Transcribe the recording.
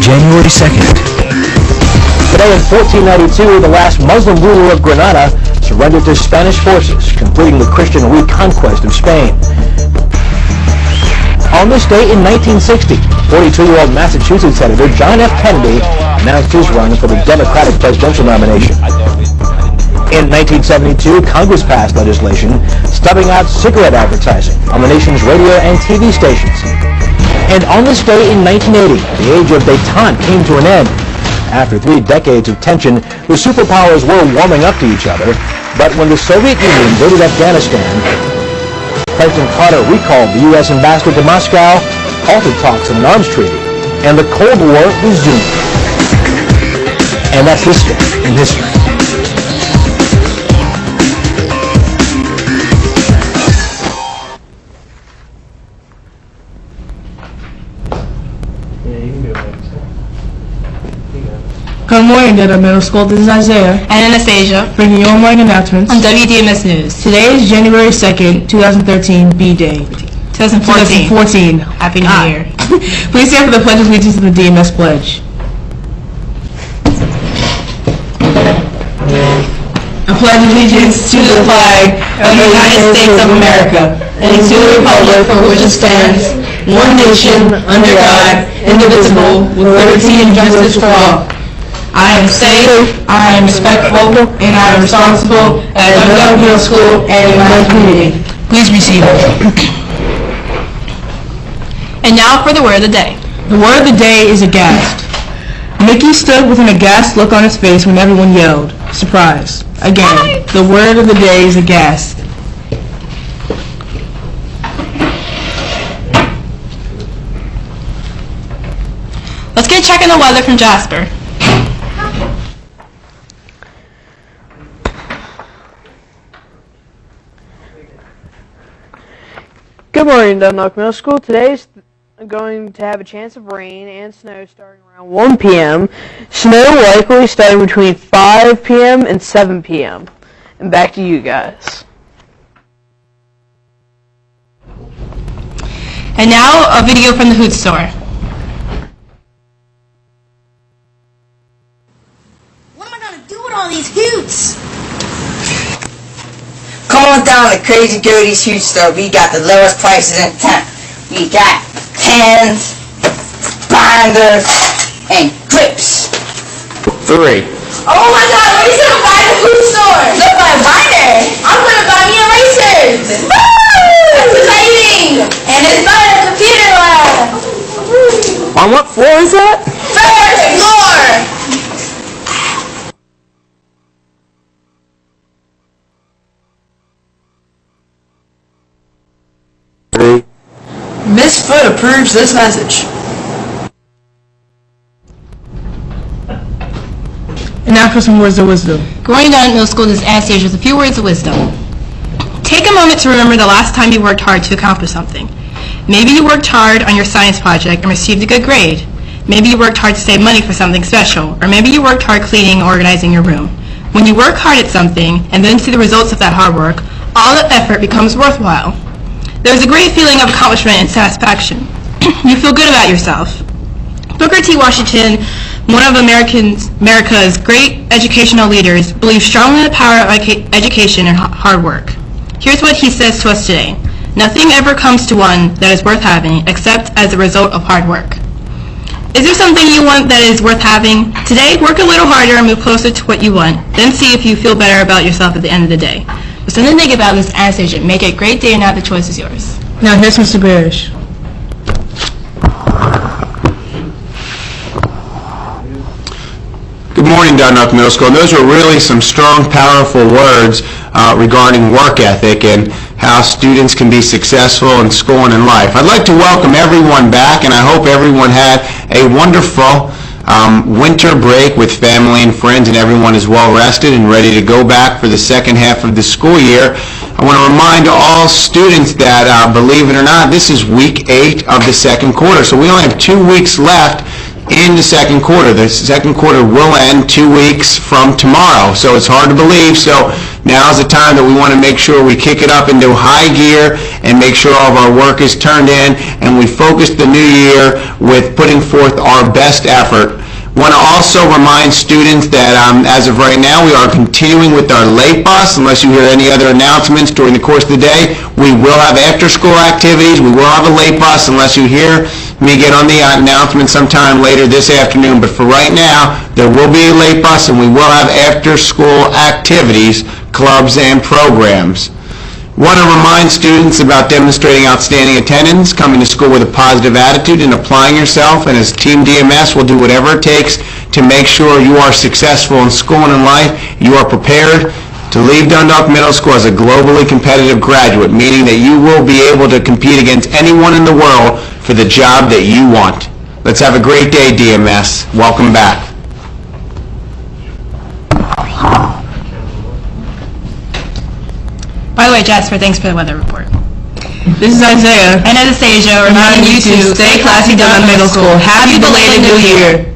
January 2nd. Today in 1492, the last Muslim ruler of Granada surrendered to Spanish forces, completing the Christian reconquest of Spain. On this day in 1960, 42-year-old Massachusetts Senator John F. Kennedy announced his run for the Democratic presidential nomination. In 1972, Congress passed legislation stubbing out cigarette advertising on the nation's radio and TV stations. And on this day in 1980, the age of détente came to an end. After 3 decades of tension, the superpowers were warming up to each other, but when the Soviet Union invaded Afghanistan, President Carter recalled the U.S. ambassador to Moscow, halted talks on an arms treaty, and the Cold War resumed. And that's this day in history. Good morning, Dundalk Middle School. This is Isaiah and Anastasia bringing you all morning announcements on WDMS News. Today is January 2nd, 2013, B-Day. 2014. Happy New Year. Please stand for the Pledge of Allegiance and the DMS Pledge. I pledge allegiance to the flag of the United States of America and to the republic for which it stands, one nation, under God, indivisible, with liberty and justice for all. I am safe, I am respectful, and I am responsible at Dundalk Middle School and in my community. Please be seated. And now for the word of the day. The word of the day is aghast. Mickey stood with an aghast look on his face when everyone yelled, surprise. Again, the word of the day is aghast. Let's get checking the weather from Jasper. Good morning, Dundalk Middle School. Today's going to have a chance of rain and snow starting around 1 p.m. Snow likely starting between 5 p.m. and 7 p.m. And back to you guys. And now a video from the Hoot Store. What am I going to do with all these hoots? Come on down to Crazy Cody's Hoot Store. We got the lowest prices in town. We got pens, binders, and grips. 3. Oh my God, what are you going to buy at the Hoot Store? Look, buy a binder. I'm going to buy me erasers. Woo! That's exciting. And it's not a computer lab. On what floor is that? First floor. Miss Foot approves this message. And now for some words of wisdom. Going down middle school, this Anastasia with a few words of wisdom. Take a moment to remember the last time you worked hard to accomplish something. Maybe you worked hard on your science project and received a good grade. Maybe you worked hard to save money for something special. Or maybe you worked hard cleaning or organizing your room. When you work hard at something and then see the results of that hard work, all the effort becomes worthwhile. There's a great feeling of accomplishment and satisfaction. You feel good about yourself. Booker T. Washington, one of America's great educational leaders, believes strongly in the power of education and hard work. Here's what he says to us today. Nothing ever comes to one that is worth having except as a result of hard work. Is there something you want that is worth having? Today, work a little harder and move closer to what you want. Then see if you feel better about yourself at the end of the day. So something to think about this Anastasia. Make it a great day and now the choice is yours. Now here's Mr. Barish. Good morning, Dundalk Middle School. Those were really some strong, powerful words regarding work ethic and how students can be successful in school and in life. I'd like to welcome everyone back, and I hope everyone had a wonderful winter break with family and friends, and everyone is well rested and ready to go back for the second half of the school year. I want to remind all students that, believe it or not, this is week 8 of the second quarter, so we only have 2 weeks left in the second quarter. The second quarter will end 2 weeks from tomorrow, so it's hard to believe. So now's the time that we want to make sure we kick it up into high gear and make sure all of our work is turned in, and we focus the new year with putting forth our best effort. Want to also remind students that as of right now, we are continuing with our late bus. Unless you hear any other announcements during the course of the day, we will have after-school activities. We will have a late bus unless you hear me get on the announcement sometime later this afternoon. But for right now, there will be a late bus, and we will have after-school activities, clubs, and programs. Want to remind students about demonstrating outstanding attendance, coming to school with a positive attitude, and applying yourself. And as Team DMS, will do whatever it takes to make sure you are successful in school and in life. You are prepared to leave Dundalk Middle School as a globally competitive graduate, meaning that you will be able to compete against anyone in the world for the job that you want. Let's have a great day, DMS. Welcome back. By the way, Jasper, thanks for the weather report. This is Isaiah. And Anastasia, reminding you to stay classy down at middle school. Happy belated New Year.